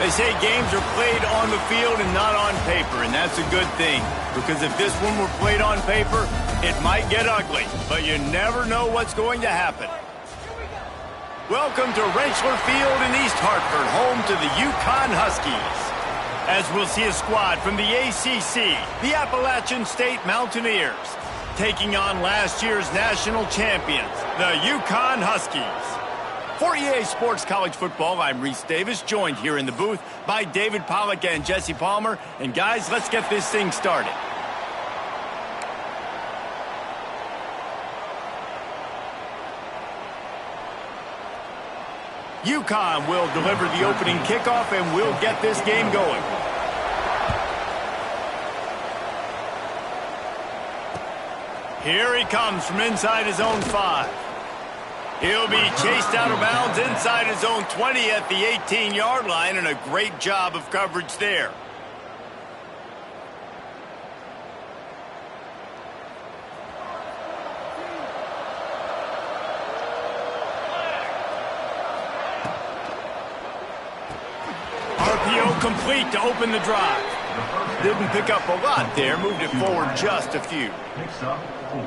They say games are played on the field and not on paper, and that's a good thing. Because if this one were played on paper, it might get ugly. But you never know what's going to happen. Welcome to Rentschler Field in East Hartford, home to the Yukon Huskies. As we'll see a squad from the ACC, the Appalachian State Mountaineers, taking on last year's national champions, the Yukon Huskies. For EA Sports College Football, I'm Reese Davis, joined here in the booth by David Pollack and Jesse Palmer. And guys, let's get this thing started. Yukon will deliver the opening kickoff, and we'll get this game going. Here he comes from inside his own 5. He'll be chased out of bounds inside his own 20 at the 18-yard line, and a great job of coverage there. RPO complete to open the drive. Didn't pick up a lot there, moved it forward just a few.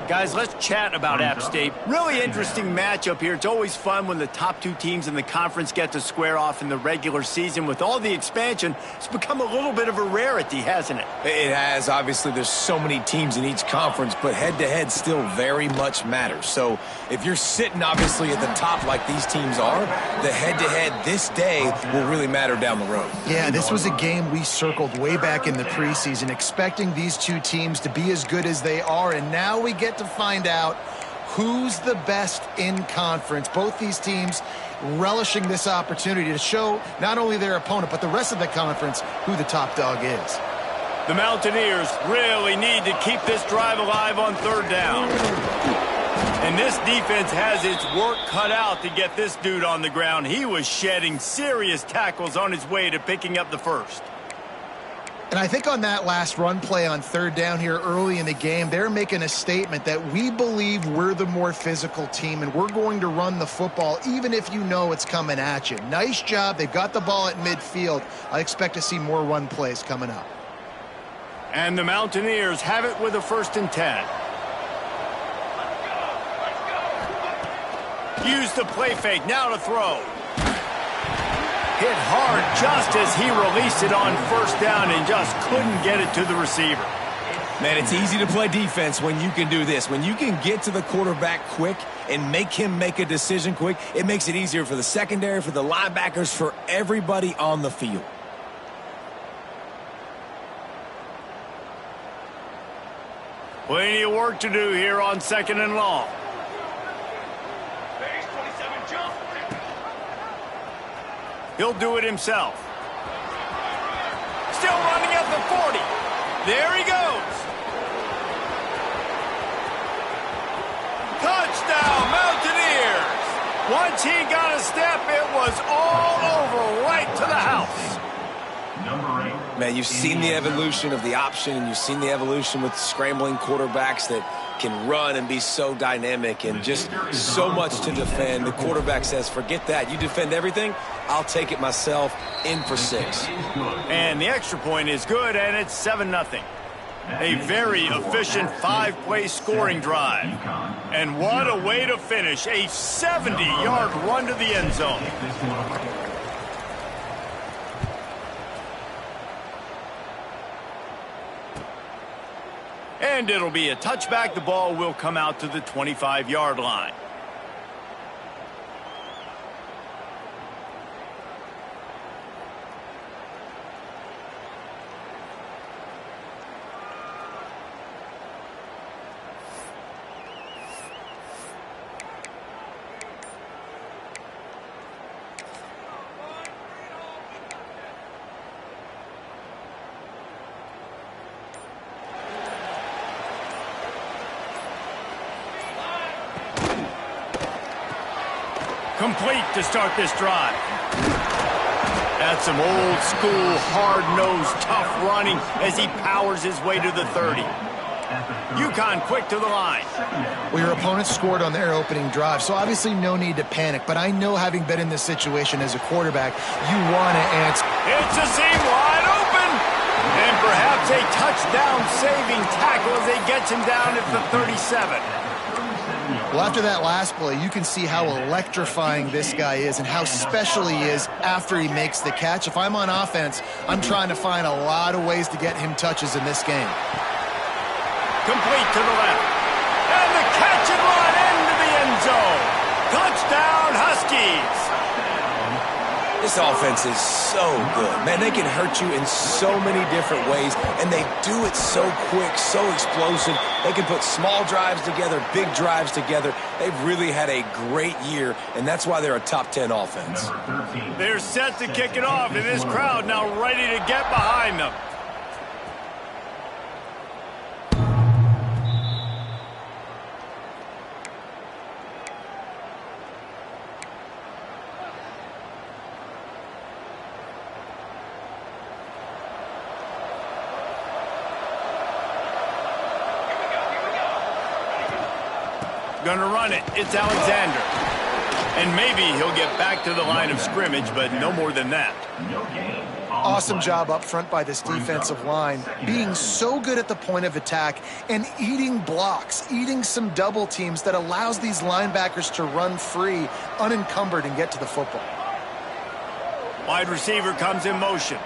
Guys, let's chat about App State. Really interesting matchup here. It's always fun when the top 2 teams in the conference get to square off in the regular season. With all the expansion, it's become a little bit of a rarity, hasn't it? It has. Obviously, there's so many teams in each conference, but head-to-head still very much matters. So if you're sitting, obviously, at the top like these teams are, the head-to-head this day will really matter down the road. Yeah, this was a game we circled way back in the preseason, expecting these 2 teams to be as good as they are, and now we get to find out who's the best in conference. Both these teams relishing this opportunity to show not only their opponent, but the rest of the conference who the top dog is. The Mountaineers really need to keep this drive alive on 3rd down. And this defense has its work cut out to get this dude on the ground. He was shedding serious tackles on his way to picking up the first. And I think on that last run play on 3rd down here early in the game, they're making a statement that we believe we're the more physical team and we're going to run the football even if you know it's coming at you. Nice job. They've got the ball at midfield. I expect to see more run plays coming up. And the Mountaineers have it with a 1st and 10. Use the play fake, now to throw. Hit hard just as he released it on 1st down and just couldn't get it to the receiver. Man, it's easy to play defense when you can do this. When you can get to the quarterback quick and make him make a decision quick, it makes it easier for the secondary, for the linebackers, for everybody on the field. Plenty of work to do here on 2nd and long. He'll do it himself. Still running at the 40. There he goes. Touchdown, Mountaineers. Once he got a step, it was all over right to the house. Man, you've seen the evolution of the option, and you've seen the evolution with scrambling quarterbacks that can run and be so dynamic and just so much to defend. The quarterback says, forget that. You defend everything, I'll take it myself. In for 6. And the extra point is good, and it's 7-0. A very efficient 5-play scoring drive. And what a way to finish. A 70-yard run to the end zone. And it'll be a touchback. The ball will come out to the 25-yard line. Complete to start this drive. That's some old school, hard-nosed, tough running as he powers his way to the 30. UConn quick to the line. Well, your opponent scored on their opening drive, so obviously no need to panic. But I know, having been in this situation as a quarterback, you want to answer. It's a seam wide open. And perhaps a touchdown-saving tackle as they get him down at the 37. Well, after that last play, you can see how electrifying this guy is and how special he is after he makes the catch. If I'm on offense, I'm trying to find a lot of ways to get him touches in this game. Complete to the left. And the catch and run into the end zone. Touchdown, Huskies. This offense is so good. Man, they can hurt you in so many different ways, and they do it so quick, so explosive. They can put small drives together, big drives together. They've really had a great year, and that's why they're a top 10 offense. They're set to kick it off, and this crowd now ready to get behind them. Gonna run it. It's Alexander. And maybe he'll get back to the line of scrimmage, but no more than that. Awesome job up front by this defensive line, being so good at the point of attack and eating blocks, eating some double teams that allows these linebackers to run free, unencumbered, and get to the football. Wide receiver comes in motion.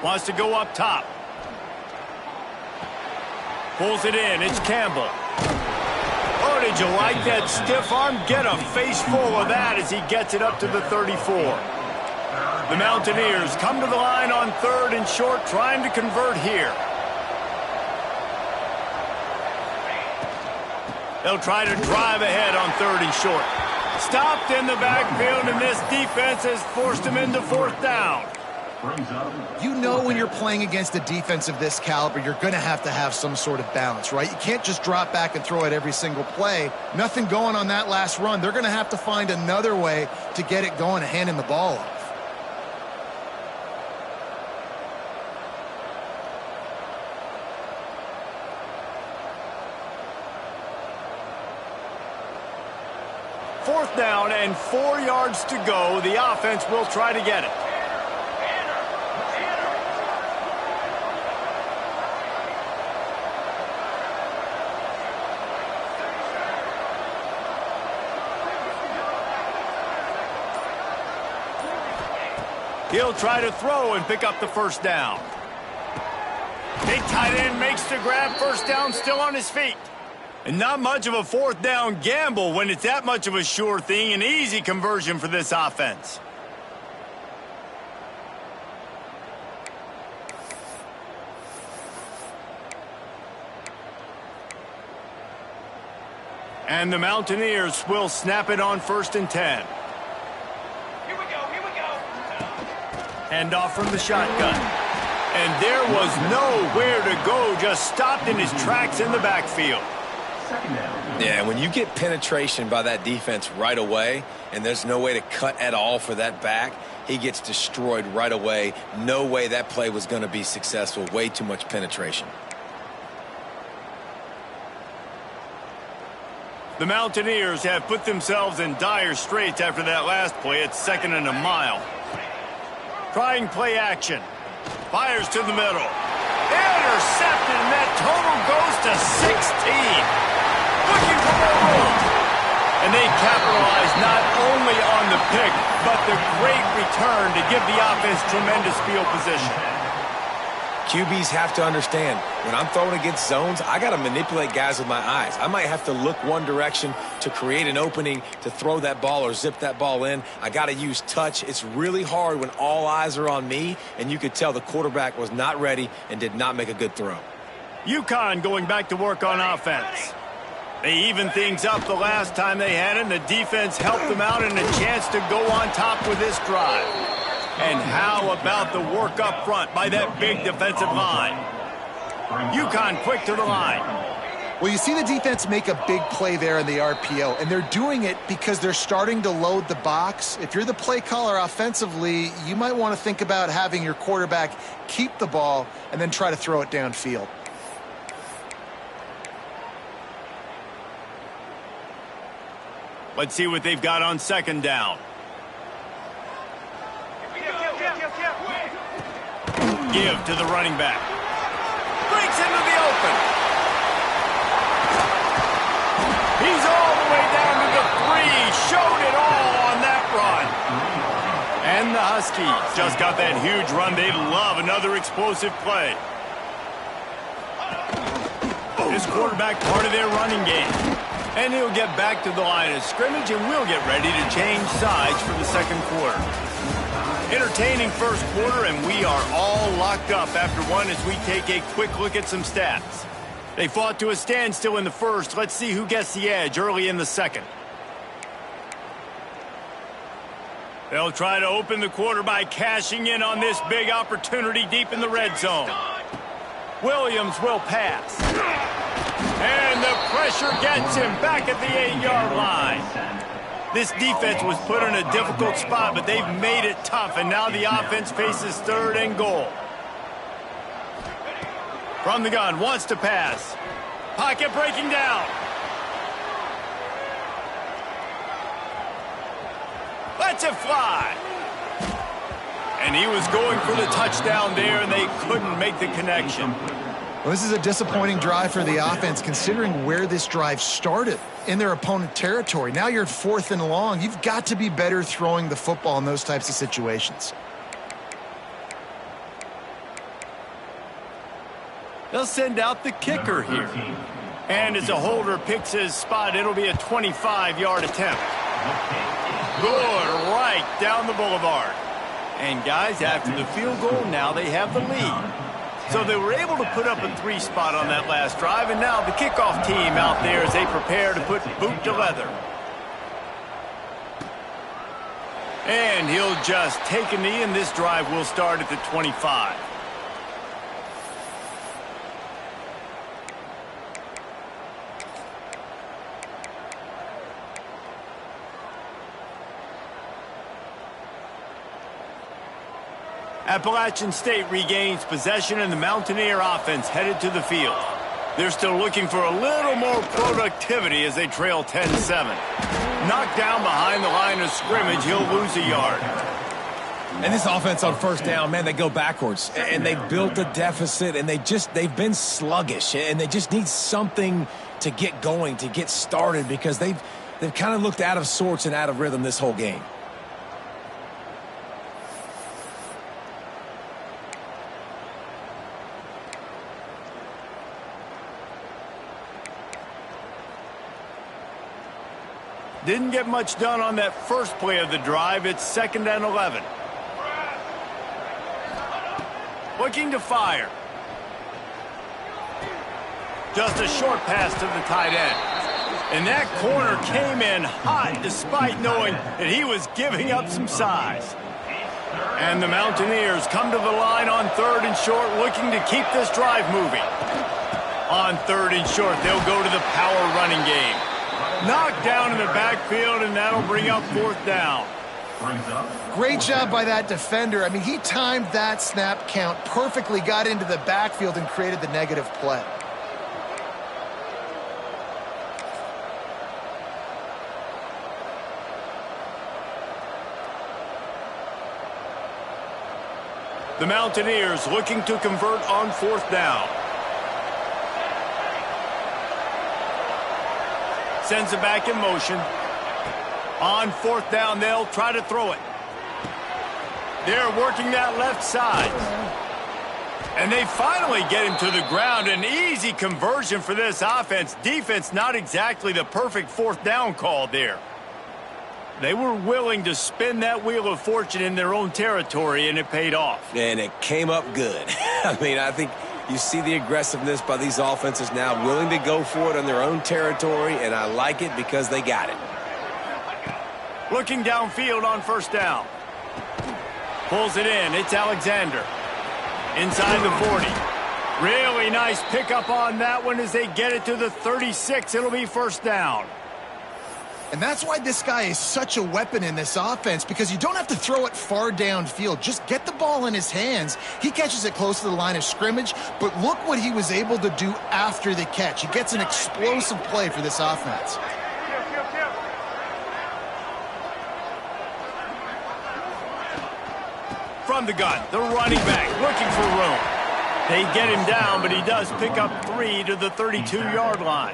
Wants to go up top. Pulls it in. It's Campbell. Oh, did you like that stiff arm? Get a face full of that as he gets it up to the 34. The Mountaineers come to the line on 3rd and short, trying to convert here. They'll try to drive ahead on 3rd and short. Stopped in the backfield, and this defense has forced him into 4th down. You know, when you're playing against a defense of this caliber, you're going to have some sort of balance, right? You can't just drop back and throw it every single play. Nothing going on that last run. They're going to have to find another way to get it going and handing the ball off. Fourth down and 4 yards to go. The offense will try to get it. He'll try to throw and pick up the 1st down. Big tight end makes the grab. 1st down, still on his feet. And not much of a 4th down gamble when it's that much of a sure thing. An easy conversion for this offense. And the Mountaineers will snap it on 1st and 10. Hand off from the shotgun. And there was nowhere to go, just stopped in his tracks in the backfield. Yeah, when you get penetration by that defense right away, and there's no way to cut at all for that back, he gets destroyed right away. No way that play was going to be successful. Way too much penetration. The Mountaineers have put themselves in dire straits after that last play. It's 2nd and a mile. Trying play action. Fires to the middle. Intercepted, and that total goes to 16. Looking for more room. And they capitalize not only on the pick, but the great return to give the offense tremendous field position. QBs have to understand, when I'm throwing against zones, I got to manipulate guys with my eyes. I might have to look one direction to create an opening to throw that ball or zip that ball in. I got to use touch. It's really hard when all eyes are on me, and you could tell the quarterback was not ready and did not make a good throw. UConn going back to work on offense. They evened things up the last time they had it, and the defense helped them out and a chance to go on top with this drive. And how about the work up front by that big defensive line? UConn quick to the line. Well, you see the defense make a big play there in the RPO, and they're doing it because they're starting to load the box. If you're the play caller offensively, you might want to think about having your quarterback keep the ball and then try to throw it downfield. Let's see what they've got on second down. Give to the running back. Breaks into the open. He's all the way down to the 3. Showed it all on that run. And the Huskies just got that huge run. They love another explosive play. This quarterback part of their running game. And he'll get back to the line of scrimmage, and we'll get ready to change sides for the second quarter. Entertaining first quarter, and we are all locked up after one as we take a quick look at some stats. They fought to a standstill in the first. Let's see who gets the edge early in the second. They'll try to open the quarter by cashing in on this big opportunity deep in the red zone. Williams will pass. And the pressure gets him back at the 8-yard line. This defense was put in a difficult spot, but they've made it tough, and now the offense faces third and goal. From the gun, wants to pass. Pocket breaking down. Lets it fly. And he was going for the touchdown there, and they couldn't make the connection. Well, this is a disappointing drive for the offense, considering where this drive started, in their opponent territory. Now you're at 4th and long. You've got to be better throwing the football in those types of situations. They'll send out the kicker here. And as a holder picks his spot, it'll be a 25-yard attempt. Good, right down the boulevard. And guys, after the field goal, now they have the lead. So they were able to put up a 3 spot on that last drive, and now the kickoff team out there as they prepare to put boot to leather. And he'll just take a knee, and this drive will start at the 25. Appalachian State regains possession, and the Mountaineer offense headed to the field. They're still looking for a little more productivity as they trail 10-7. Knocked down behind the line of scrimmage, he'll lose a yard. And this offense on first down, man, they go backwards. And they built a deficit, and they've been sluggish. And they just need something to get going, to get started, because they've kind of looked out of sorts and out of rhythm this whole game. Didn't get much done on that first play of the drive. It's 2nd and 11. Looking to fire. Just a short pass to the tight end. And that corner came in hot despite knowing that he was giving up some size. And the Mountaineers come to the line on 3rd and short, looking to keep this drive moving. On 3rd and short, they'll go to the power running game. Knocked down in the backfield, and that'll bring up 4th down. Great job by that defender. I mean, he timed that snap count perfectly, got into the backfield, and created the negative play. The Mountaineers looking to convert on 4th down. Sends it back in motion. On 4th down, they'll try to throw it. They're working that left side. And they finally get him to the ground. An easy conversion for this offense. Defense, not exactly the perfect 4th down call there. They were willing to spin that wheel of fortune in their own territory, and it paid off. And it came up good. I mean, I think you see the aggressiveness by these offenses now, willing to go for it on their own territory, and I like it because they got it. Looking downfield on 1st down. Pulls it in. It's Alexander. Inside the 40. Really nice pickup on that one as they get it to the 36. It'll be 1st down. And that's why this guy is such a weapon in this offense, because you don't have to throw it far downfield. Just get the ball in his hands. He catches it close to the line of scrimmage, but look what he was able to do after the catch. He gets an explosive play for this offense. From the gun, the running back looking for room. They get him down, but he does pick up 3 to the 32-yard line.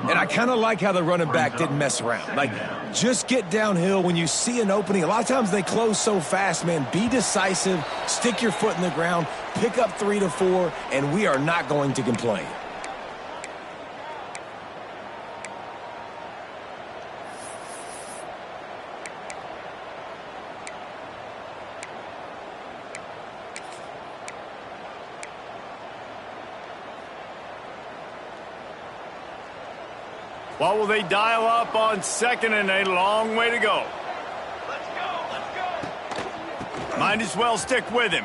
And I kind of like how the running back didn't mess around. Like, just get downhill when you see an opening. A lot of times they close so fast, man. Be decisive, stick your foot in the ground, pick up 3 to 4, and we are not going to complain. What will they dial up on 2nd and a long way to go? Let's go. Might as well stick with him.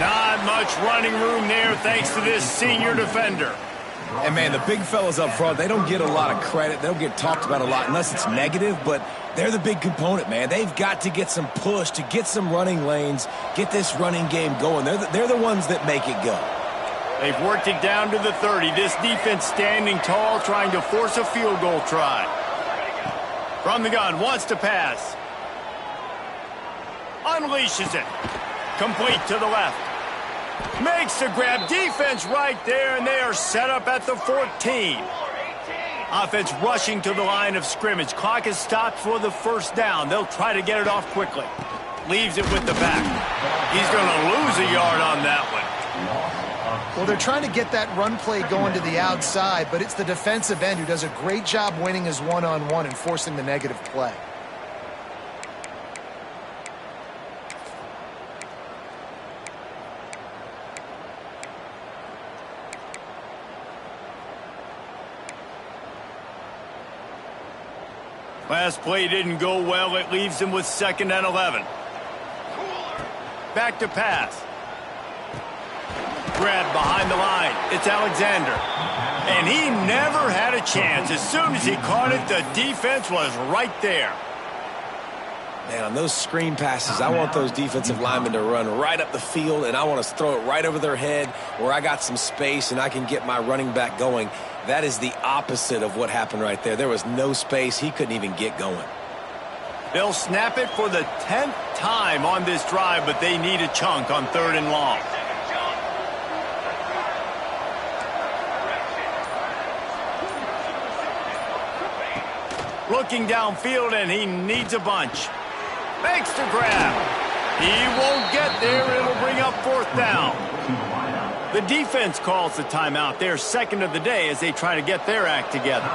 Not much running room there thanks to this senior defender. And, man, the big fellas up front, they don't get a lot of credit. They don't get talked about a lot unless it's negative, but they're the big component, man. They've got to get some push to get some running lanes, get this running game going. They're the ones that make it go. They've worked it down to the 30. This defense standing tall, trying to force a field goal try. From the gun, wants to pass. Unleashes it. Complete to the left. Makes the grab. Defense right there, and they are set up at the 14. Offense rushing to the line of scrimmage. Clock is stopped for the first down. They'll try to get it off quickly. Leaves it with the back. He's going to lose a yard on that one. Well, they're trying to get that run play going to the outside, but it's the defensive end who does a great job winning his one-on-one and forcing the negative play. Last play didn't go well. It leaves him with 2nd and 11. Back to pass. Grab behind the line. It's Alexander. And he never had a chance. As soon as he caught it, the defense was right there. Man, on those screen passes, I want those defensive linemen to run right up the field, and I want to throw it right over their head where I got some space and I can get my running back going. That is the opposite of what happened right there. There was no space. He couldn't even get going. They'll snap it for the 10th time on this drive, but they need a chunk on 3rd and long. Looking downfield, and he needs a bunch. Makes the grab. He won't get there. It'll bring up 4th down. The defense calls the timeout. They're 2nd of the day as they try to get their act together.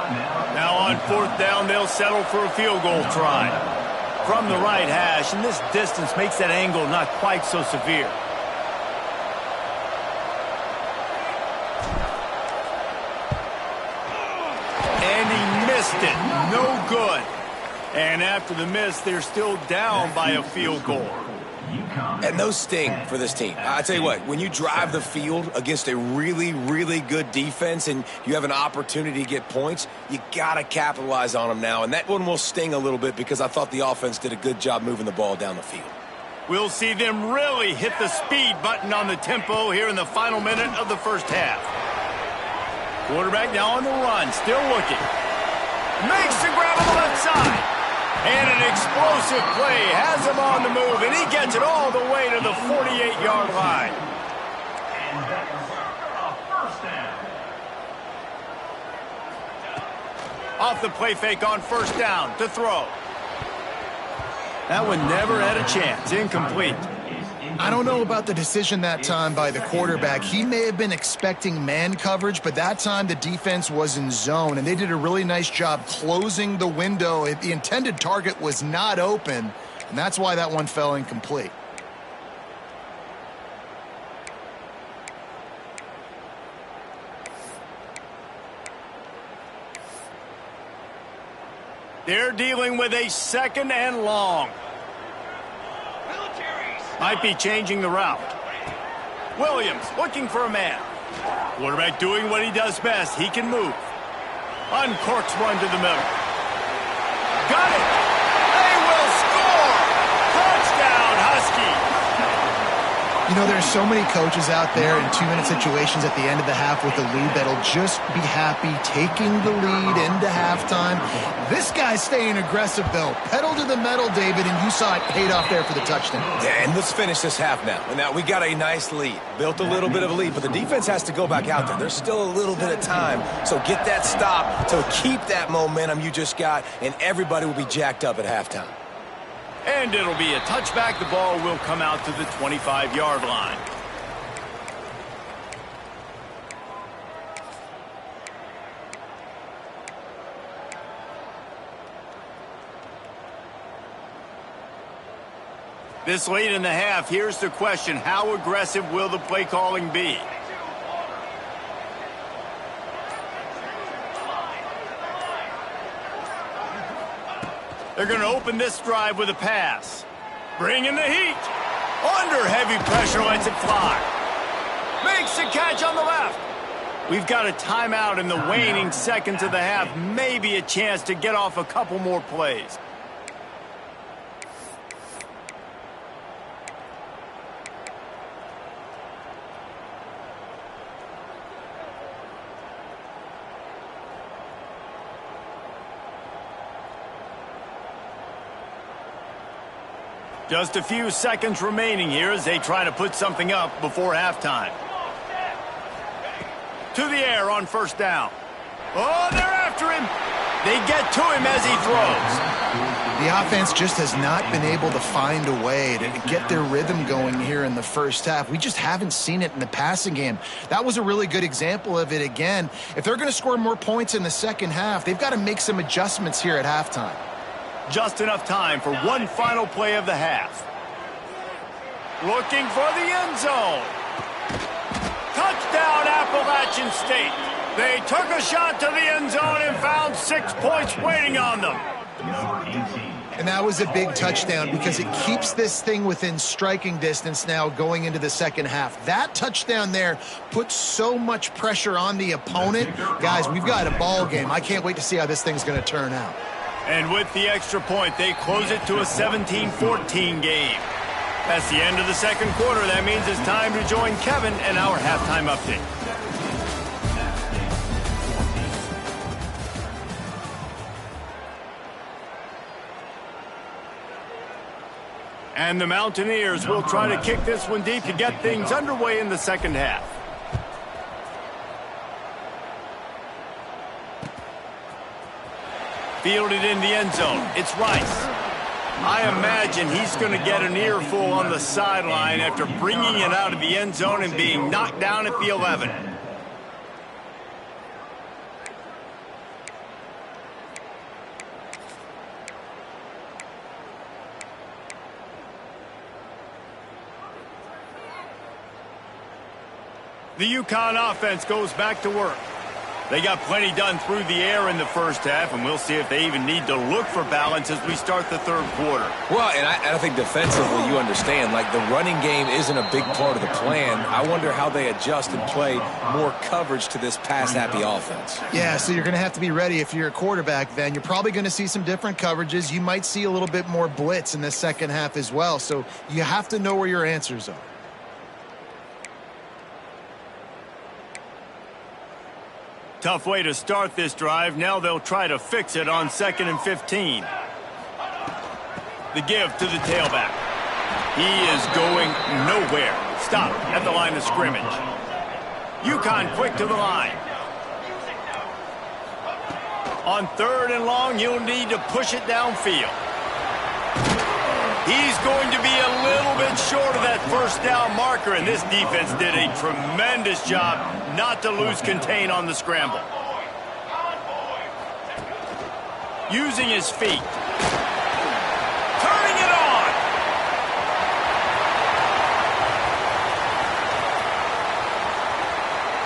Now on 4th down, they'll settle for a field goal try. From the right hash, and this distance makes that angle not quite so severe. It. No good. And after the miss, they're still down by a field goal. And those sting for this team. I tell you what, when you drive the field against a really, really good defense and you have an opportunity to get points, you got to capitalize on them now. And that one will sting a little bit because I thought the offense did a good job moving the ball down the field. We'll see them really hit the speed button on the tempo here in the final minute of the first half. Quarterback now on the run, still looking. Makes the grab on the left side. And an explosive play has him on the move, and he gets it all the way to the 48-yard line. And that's a first down. Off the play fake on 1st down to throw. That one never had a chance. Incomplete. I don't know about the decision that time by the quarterback. He may have been expecting man coverage, but that time the defense was in zone, and they did a really nice job closing the window. The intended target was not open, and that's why that one fell incomplete. They're dealing with a 2nd and long. Might be changing the route. Williams looking for a man. Quarterback doing what he does best. He can move. Uncorks run to the middle. Got it. They will score. Touchdown, Husky. You know, there's so many coaches out there in 2-minute situations at the end of the half with the lead that'll just be happy taking the lead into halftime. This guy's staying aggressive, though. Pedal to the metal, David, and you saw it paid off there for the touchdown. Yeah, and let's finish this half now. And now we got a nice lead. Built a little bit of a lead, but the defense has to go back out there. There's still a little bit of time. So get that stop to keep that momentum you just got, and everybody will be jacked up at halftime. And it'll be a touchback. The ball will come out to the 25-yard line. This late in the half, here's the question. How aggressive will the play calling be? They're going to open this drive with a pass. Bringing the heat. Under heavy pressure, lets it fly. Makes the catch on the left. We've got a timeout in the waning seconds of the half. Maybe a chance to get off a couple more plays. Just a few seconds remaining here as they try to put something up before halftime. To the air on first down. Oh, they're after him. They get to him as he throws. The offense just has not been able to find a way to get their rhythm going here in the first half. We just haven't seen it in the passing game. That was a really good example of it again. If they're going to score more points in the second half, they've got to make some adjustments here at halftime. Just enough time for one final play of the half. Looking for the end zone. Touchdown, Appalachian State. They took a shot to the end zone and found 6 points waiting on them. And that was a big touchdown because it keeps this thing within striking distance now going into the second half. That touchdown there puts so much pressure on the opponent. Guys, we've got a ball game. I can't wait to see how this thing's going to turn out. And with the extra point, they close it to a 17-14 game. That's the end of the second quarter. That means it's time to join Kevin and our halftime update. And the Mountaineers will try to kick this one deep to get things underway in the second half. Fielded in the end zone. It's Rice. I imagine he's going to get an earful on the sideline after bringing it out of the end zone and being knocked down at the 11. The Ncaa offense goes back to work. They got plenty done through the air in the first half, and we'll see if they even need to look for balance as we start the third quarter. Well, and I think defensively you understand, like the running game isn't a big part of the plan. I wonder how they adjust and play more coverage to this pass-happy offense. Yeah, so you're going to have to be ready if you're a quarterback then. You're probably going to see some different coverages. You might see a little bit more blitz in the second half as well, so you have to know where your answers are. Tough way to start this drive. Now they'll try to fix it on 2nd and 15. The give to the tailback. He is going nowhere. Stop at the line of scrimmage. UConn quick to the line. On 3rd and long, you'll need to push it downfield. He's going to be a little bit short of that first down marker, and this defense did a tremendous job not to lose contain on the scramble. Using his feet. Turning it on.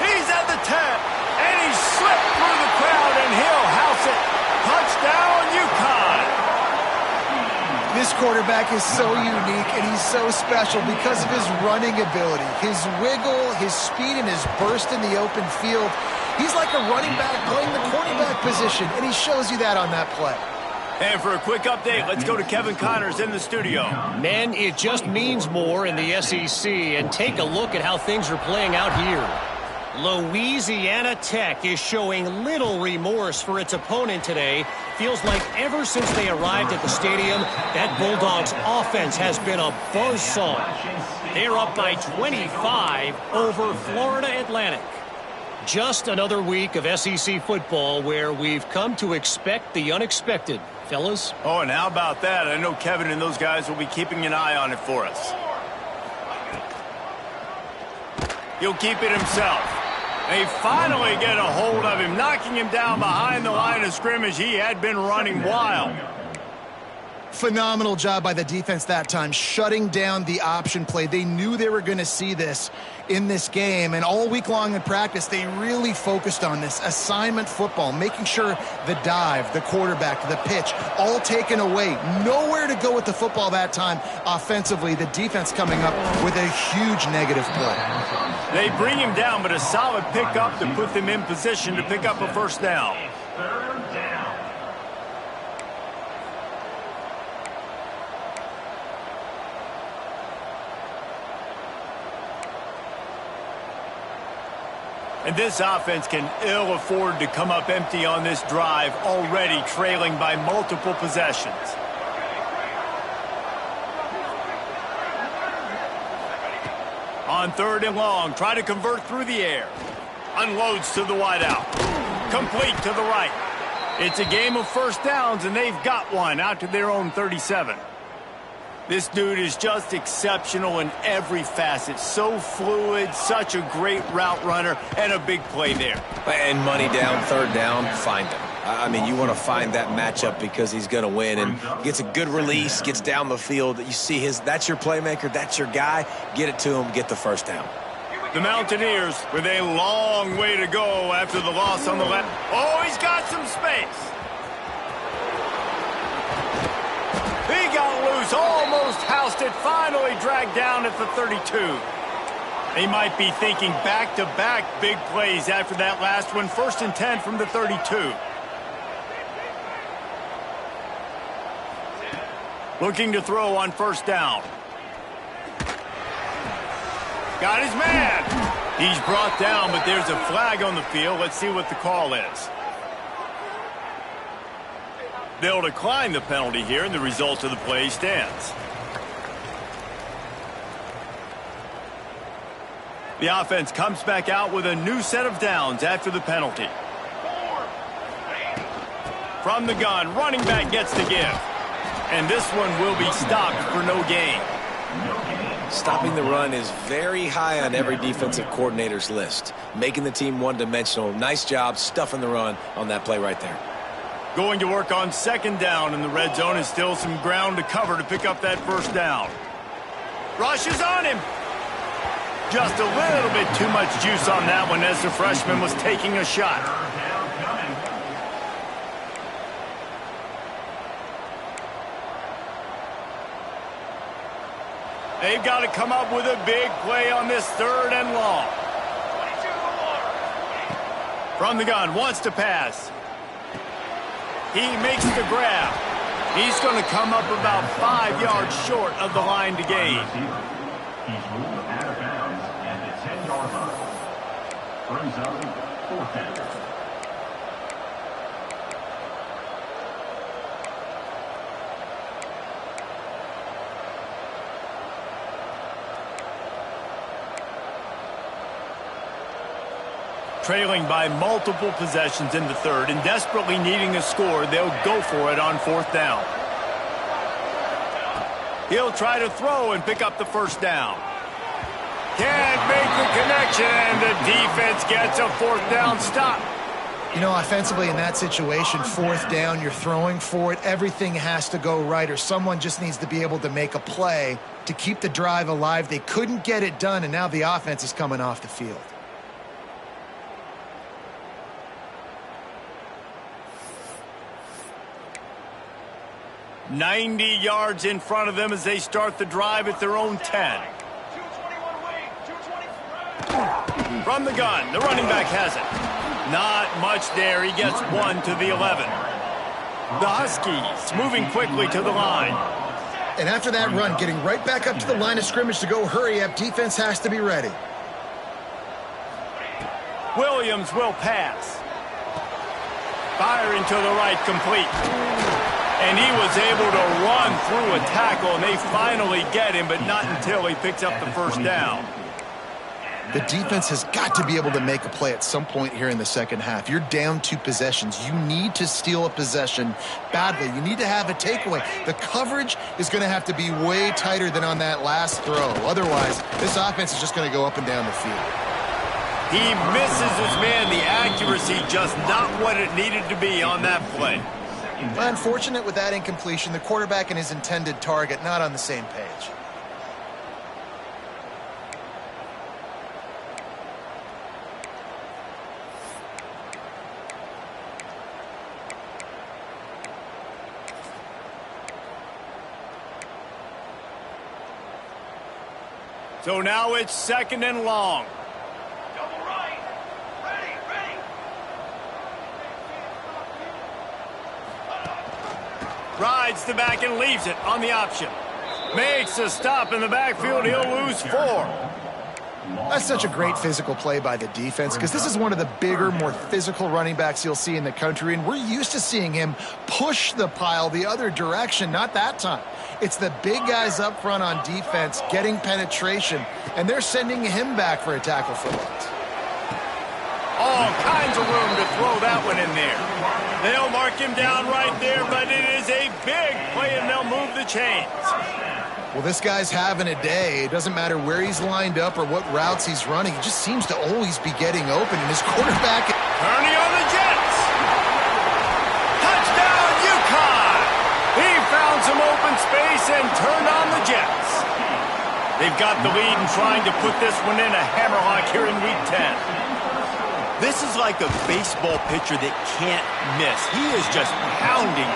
He's at the 10, and he slipped through the crowd, and he'll house it. Touchdown, UConn. This quarterback is so unique and he's so special because of his running ability, his wiggle, his speed, and his burst in the open field. He's like a running back playing the quarterback position, and he shows you that on that play. And for a quick update, let's go to Kevin Connors in the studio. Man, it just means more in the SEC. And take a look at how things are playing out here. Louisiana Tech is showing little remorse for its opponent today. Feels like ever since they arrived at the stadium, that Bulldogs offense has been a buzzsaw. They're up by 25 over Florida Atlantic. Just another week of SEC football where we've come to expect the unexpected. Fellas? Oh, and how about that? I know Kevin and those guys will be keeping an eye on it for us. He'll keep it himself. They finally get a hold of him, knocking him down behind the line of scrimmage. He had been running wild. Phenomenal job by the defense that time, shutting down the option play. They knew they were going to see this in this game, and all week long in practice, they really focused on this assignment football, making sure the dive, the quarterback, the pitch, all taken away. Nowhere to go with the football that time offensively. The defense coming up with a huge negative play. They bring him down, but a solid pickup to put them in position to pick up a first down. Third down. And this offense can ill afford to come up empty on this drive, already trailing by multiple possessions. On 3rd and long, try to convert through the air. Unloads to the wideout. Complete to the right. It's a game of first downs, and they've got one out to their own 37. This dude is just exceptional in every facet. So fluid, such a great route runner, and a big play there. And money down, 3rd down, find him. I mean, you want to find that matchup because he's going to win, and gets a good release, gets down the field. You see that's your playmaker, that's your guy. Get it to him, get the first down. The Mountaineers with a long way to go after the loss on the left. Oh, he's got some space. He got loose, almost housed it, finally dragged down at the 32. They might be thinking back-to-back big plays after that last one. 1st and 10 from the 32. Looking to throw on 1st down. Got his man. He's brought down, but there's a flag on the field. Let's see what the call is. They'll decline the penalty here, and the result of the play stands. The offense comes back out with a new set of downs after the penalty. From the gun, running back gets the give. And this one will be stopped for no gain. Stopping the run is very high on every defensive coordinator's list. Making the team one-dimensional. Nice job stuffing the run on that play right there. Going to work on 2nd down in the red zone, is still some ground to cover to pick up that 1st down. Rushes on him. Just a little bit too much juice on that one as the freshman was taking a shot. They've got to come up with a big play on this 3rd and long. From the gun, wants to pass. He makes the grab. He's going to come up about 5 yards short of the line to gain. He's ruled out of bounds at the 10-yard line. Brings up 4th down. Trailing by multiple possessions in the 3rd and desperately needing a score, they'll go for it on 4th down. He'll try to throw and pick up the 1st down. Can't make the connection, and the defense gets a 4th down stop. You know, offensively in that situation, 4th down, you're throwing for it. Everything has to go right, or someone just needs to be able to make a play to keep the drive alive. They couldn't get it done, and now the offense is coming off the field. "90 yards in front of them as they start the drive at their own 10. From the gun, the running back has it. Not much there. He gets 1 to the 11. The Huskies moving quickly to the line. And after that run, getting right back up to the line of scrimmage to go hurry up, defense has to be ready. Williams will pass. Firing to the right, complete. And he was able to run through a tackle, and they finally get him, but not until he picks up the first down. The defense has got to be able to make a play at some point here in the second half. You're down 2 possessions. You need to steal a possession badly. You need to have a takeaway. The coverage is going to have to be way tighter than on that last throw. Otherwise, this offense is just going to go up and down the field. He misses his man. The accuracy just not what it needed to be on that play. Unfortunate with that incompletion. The quarterback and his intended target not on the same page. So now it's 2nd and long. Double right. Ready. Rides the back and leaves it on the option. Makes a stop in the backfield. He'll lose 4. That's such a great physical play by the defense because this is one of the bigger, more physical running backs you'll see in the country, and we're used to seeing him push the pile the other direction. Not that time. It's the big guys up front on defense getting penetration, and they're sending him back for a tackle for loss. All kinds of room to throw that one in there. They'll mark him down right there, but it is a big play, and they'll move the chains. Well, this guy's having a day. It doesn't matter where he's lined up or what routes he's running. He just seems to always be getting open, and his quarterback... Turning on the Jets. Touchdown, Ncaa. He found some open space and turned on the Jets. They've got the lead and trying to put this one in a hammerlock here in Week 10. This is like a baseball pitcher that can't miss. He is just pounding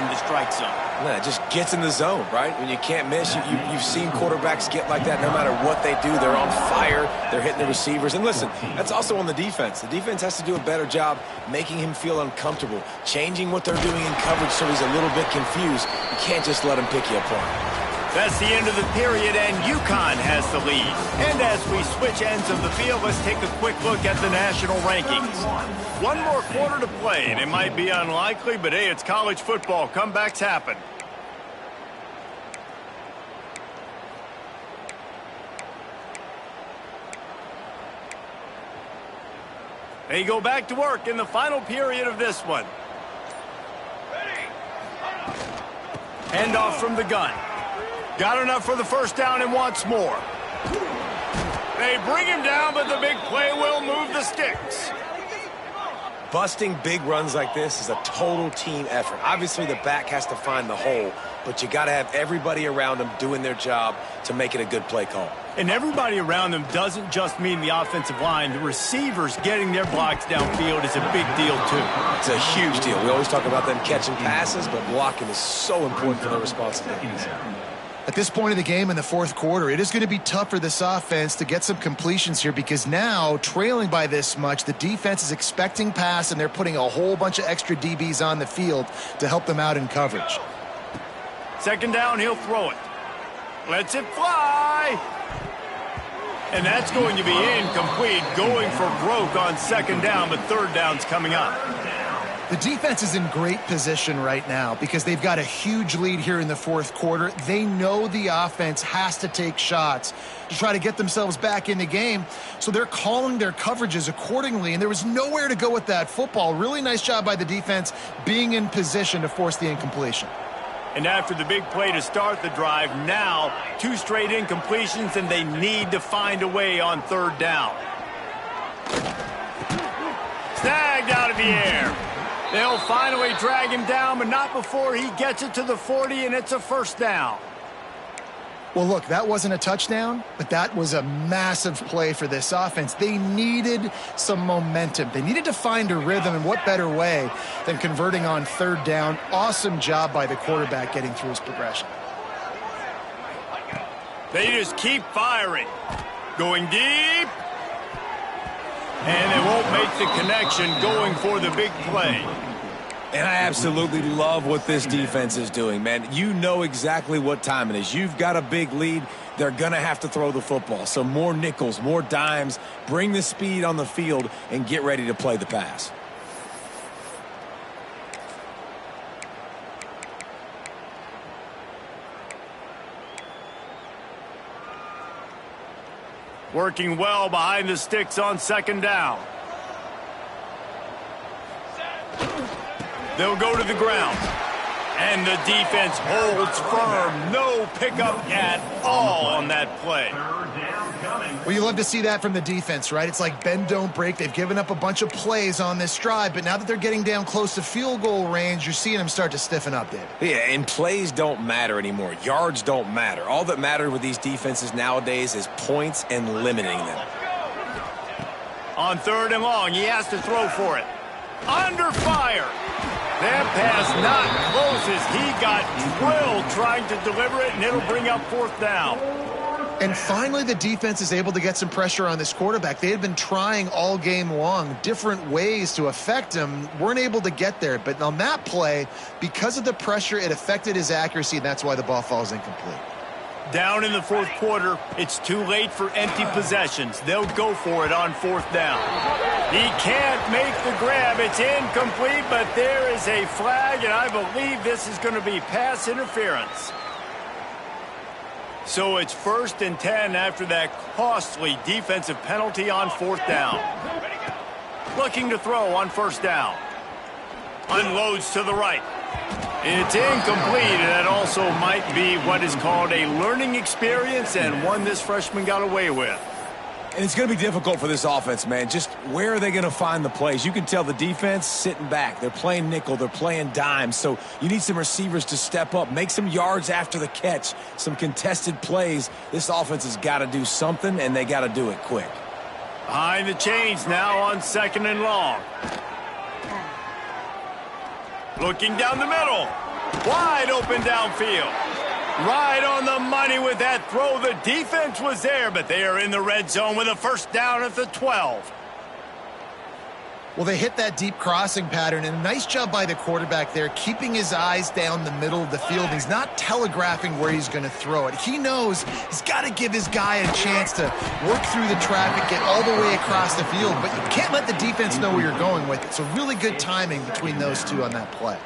the strike zone. Yeah, it just gets in the zone, right? When you can't miss, you've seen quarterbacks get like that no matter what they do. They're on fire. They're hitting the receivers. And listen, that's also on the defense. The defense has to do a better job making him feel uncomfortable, changing what they're doing in coverage so he's a little bit confused. You can't just let him pick you apart. That's the end of the period, and UConn has the lead. And as we switch ends of the field, let's take a quick look at the national rankings. One more quarter to play, and it might be unlikely, but hey, it's college football. Comebacks happen. They go back to work in the final period of this one. Handoff from the gun. Got enough for the first down and wants more. They bring him down, but the big play will move the sticks. Busting big runs like this is a total team effort. Obviously, the back has to find the hole, but you got to have everybody around them doing their job to make it a good play call. And everybody around them doesn't just mean the offensive line. The receivers getting their blocks downfield is a big deal, too. It's a huge deal. We always talk about them catching passes, but blocking is so important for their responsibilities. At this point of the game in the fourth quarter, it is going to be tough for this offense to get some completions here because now, trailing by this much, the defense is expecting pass, and they're putting a whole bunch of extra DBs on the field to help them out in coverage. Second down, he'll throw it. Lets it fly. And that's going to be incomplete, going for broke on second down, but third down's coming up. The defense is in great position right now because they've got a huge lead here in the fourth quarter. They know the offense has to take shots to try to get themselves back in the game, so they're calling their coverages accordingly, and there was nowhere to go with that football. Really nice job by the defense being in position to force the incompletion. And after the big play to start the drive, now 2 straight incompletions, and they need to find a way on third down. Snagged out of the air. They'll finally drag him down, but not before he gets it to the 40, and it's a first down. Well, look, that wasn't a touchdown, but that was a massive play for this offense. They needed some momentum. They needed to find a rhythm, and what better way than converting on third down. Awesome job by the quarterback getting through his progression. They just keep firing. Going deep. And they won't make the connection going for the big play. And I absolutely love what this defense is doing, man. You know exactly what time it is. You've got a big lead. They're going to have to throw the football. So more nickels, more dimes, bring the speed on the field, and get ready to play the pass. Working well behind the sticks on second down. They'll go to the ground. And the defense holds firm. No pickup at all on that play. Well, you love to see that from the defense, right? It's like bend, don't break. They've given up a bunch of plays on this drive, but now that they're getting down close to field goal range, you're seeing them start to stiffen up, David. Yeah, and plays don't matter anymore. Yards don't matter. All that matters with these defenses nowadays is points and limiting them. On third and long, he has to throw for it. Under fire. That pass not close as he got drilled trying to deliver it, and it'll bring up fourth down. And finally, the defense is able to get some pressure on this quarterback. They had been trying all game long, different ways to affect him, weren't able to get there. But on that play, because of the pressure, it affected his accuracy, and that's why the ball falls incomplete. Down in the fourth quarter, it's too late for empty possessions. They'll go for it on fourth down. He can't make the grab. It's incomplete, but there is a flag, and I believe this is going to be pass interference. So it's 1st and 10 after that costly defensive penalty on fourth down. Looking to throw on first down. Unloads to the right. It's incomplete, and that also might be what is called a learning experience and one this freshman got away with. And it's going to be difficult for this offense, man. Just where are they going to find the plays? You can tell the defense sitting back. They're playing nickel. They're playing dime. So you need some receivers to step up, make some yards after the catch, some contested plays. This offense has got to do something, and they got to do it quick. Behind the chains now on second and long. Looking down the middle. Wide open downfield. Right on the money with that throw. The defense was there, but they are in the red zone with a first down at the 12. Well, they hit that deep crossing pattern, and a nice job by the quarterback there, keeping his eyes down the middle of the field. He's not telegraphing where he's going to throw it. He knows he's got to give his guy a chance to work through the traffic, get all the way across the field, but you can't let the defense know where you're going with it. So really good timing between those two on that play.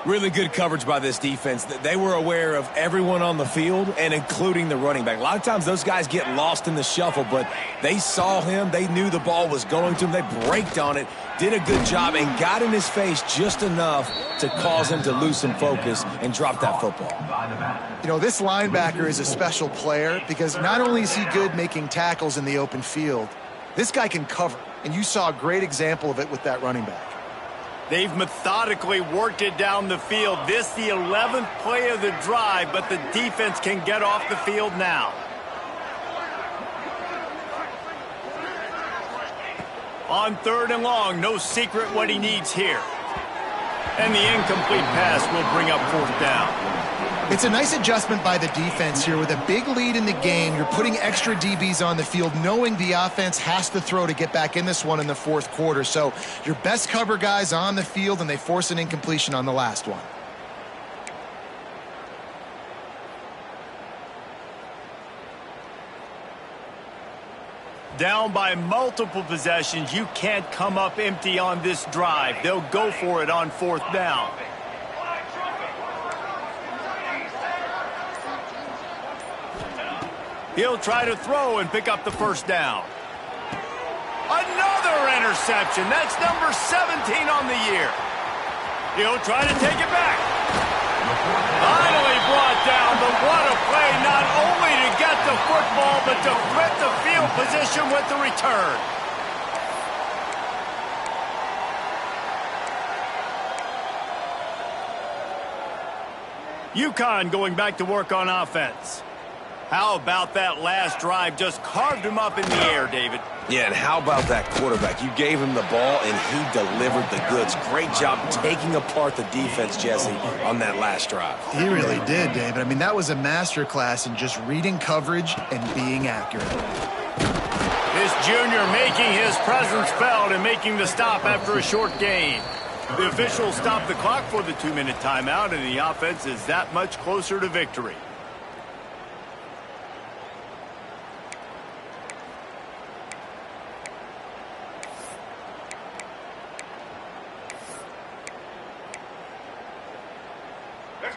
Really good coverage by this defense. They were aware of everyone on the field, and including the running back. A lot of times those guys get lost in the shuffle, but they saw him. They knew the ball was going to him. They braked on it, did a good job, and got in his face just enough to cause him to lose some focus and drop that football. You know, this linebacker is a special player because not only is he good making tackles in the open field, this guy can cover, and you saw a great example of it with that running back. They've methodically worked it down the field. This the 11th play of the drive, but the defense can get off the field now. On third and long, no secret what he needs here. And the incomplete pass will bring up fourth down. It's a nice adjustment by the defense here. With a big lead in the game, you're putting extra DBs on the field, knowing the offense has to throw to get back in this one in the fourth quarter. So your best cover guys on the field, and they force an incompletion on the last one. Down by multiple possessions, you can't come up empty on this drive. They'll go for it on fourth down. He'll try to throw and pick up the first down. Another interception. That's number 17 on the year. He'll try to take it back. Finally brought down, but what a play, not only to get the football, but to flip the field position with the return. UConn going back to work on offense. How about that last drive? Just carved him up in the air, David. Yeah, and how about that quarterback? You gave him the ball, and he delivered the goods. Great job taking apart the defense, Jesse, on that last drive. He really did, David. I mean, that was a masterclass in just reading coverage and being accurate. This junior making his presence felt and making the stop after a short gain. The officials stopped the clock for the 2-minute timeout, and the offense is that much closer to victory.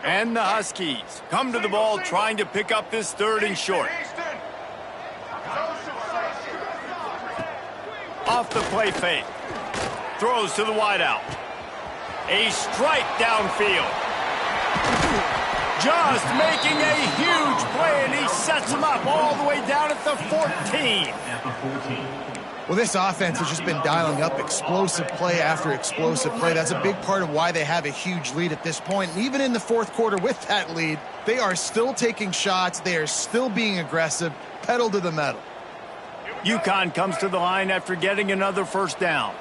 And the Huskies come to the ball trying to pick up this 3rd and short. Off the play fake. Throws to the wideout. A strike downfield. Just making a huge play, and he sets him up all the way down at the 14. Well, this offense has just been dialing up explosive play after explosive play. That's a big part of why they have a huge lead at this point. And even in the 4th quarter with that lead, they are still taking shots. They are still being aggressive, pedal to the metal. Ncaa comes to the line after getting another 1st down.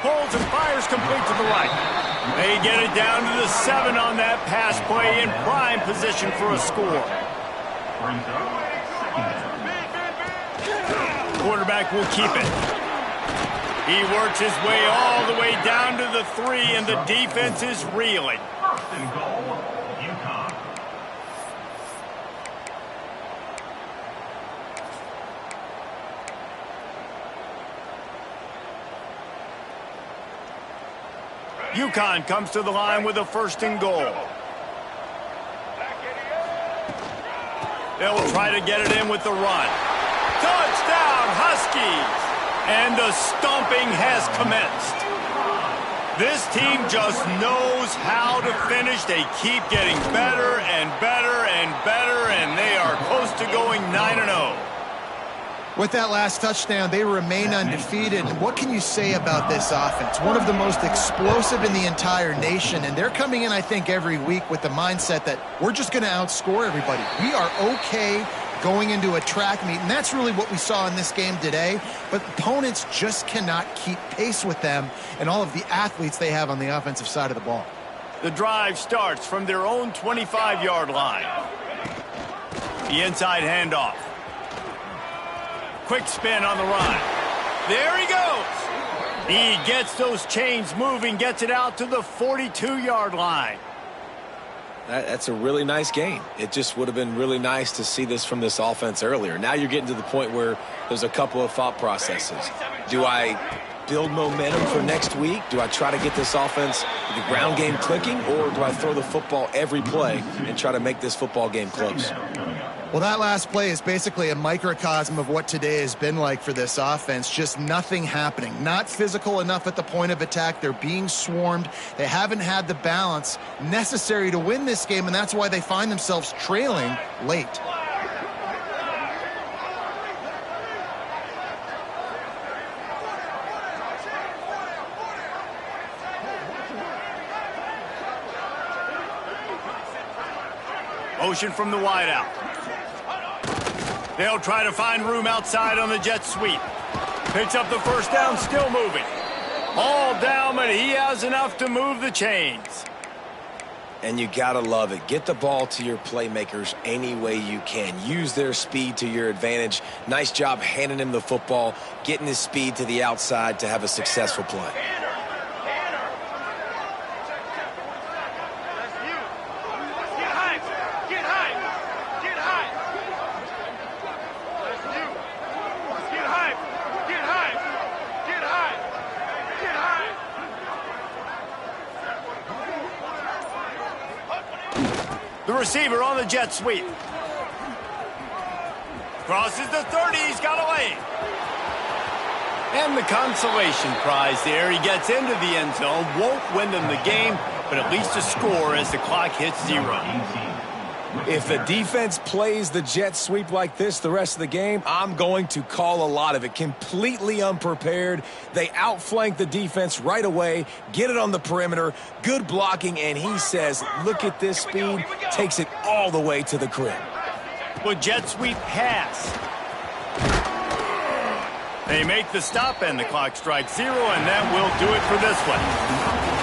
Pulls and fires complete to the right. They get it down to the 7 on that pass play, in prime position for a score. Quarterback will keep it. He works his way all the way down to the 3, and the defense is reeling. Ncaa comes to the line with a 1st and goal. They'll try to get it in with the run. Touchdown, Huskies! And the stomping has commenced. This team just knows how to finish. They keep getting better and better and better, and they are close to going 9-0. With that last touchdown, they remain undefeated. What can you say about this offense? One of the most explosive in the entire nation, and they're coming in, I think, every week with the mindset that we're just going to outscore everybody. We are okay going into a track meet, and that's really what we saw in this game today. But opponents just cannot keep pace with them and all of the athletes they have on the offensive side of the ball. The drive starts from their own 25-yard line. The inside handoff. Quick spin on the run. There he goes. He gets those chains moving, gets it out to the 42-yard line. That's a really nice game. It just would have been really nice to see this from this offense earlier. Now you're getting to the point where there's a couple of thought processes. Do I build momentum for next week? Do I try to get this offense, the ground game clicking, or do I throw the football every play and try to make this football game close? Well, that last play is basically a microcosm of what today has been like for this offense. Just nothing happening. Not physical enough at the point of attack. They're being swarmed. They haven't had the balance necessary to win this game, and that's why they find themselves trailing late. Motion from the wideout. They'll try to find room outside on the jet sweep. Picks up the 1st down, still moving. All down, but he has enough to move the chains. And you gotta love it. Get the ball to your playmakers any way you can. Use their speed to your advantage. Nice job handing him the football, getting his speed to the outside to have a successful play. The receiver on the jet sweep. Crosses the 30, he's got away. And the consolation prize there. He gets into the end zone, won't win them the game, but at least a score as the clock hits 0. If the defense plays the jet sweep like this the rest of the game, I'm going to call a lot of it. Completely unprepared. They outflank the defense right away, get it on the perimeter, good blocking, and he says, look at this speed, takes it all the way to the crib. Well, jet sweep pass. They make the stop, and the clock strikes 0, and that will do it for this one.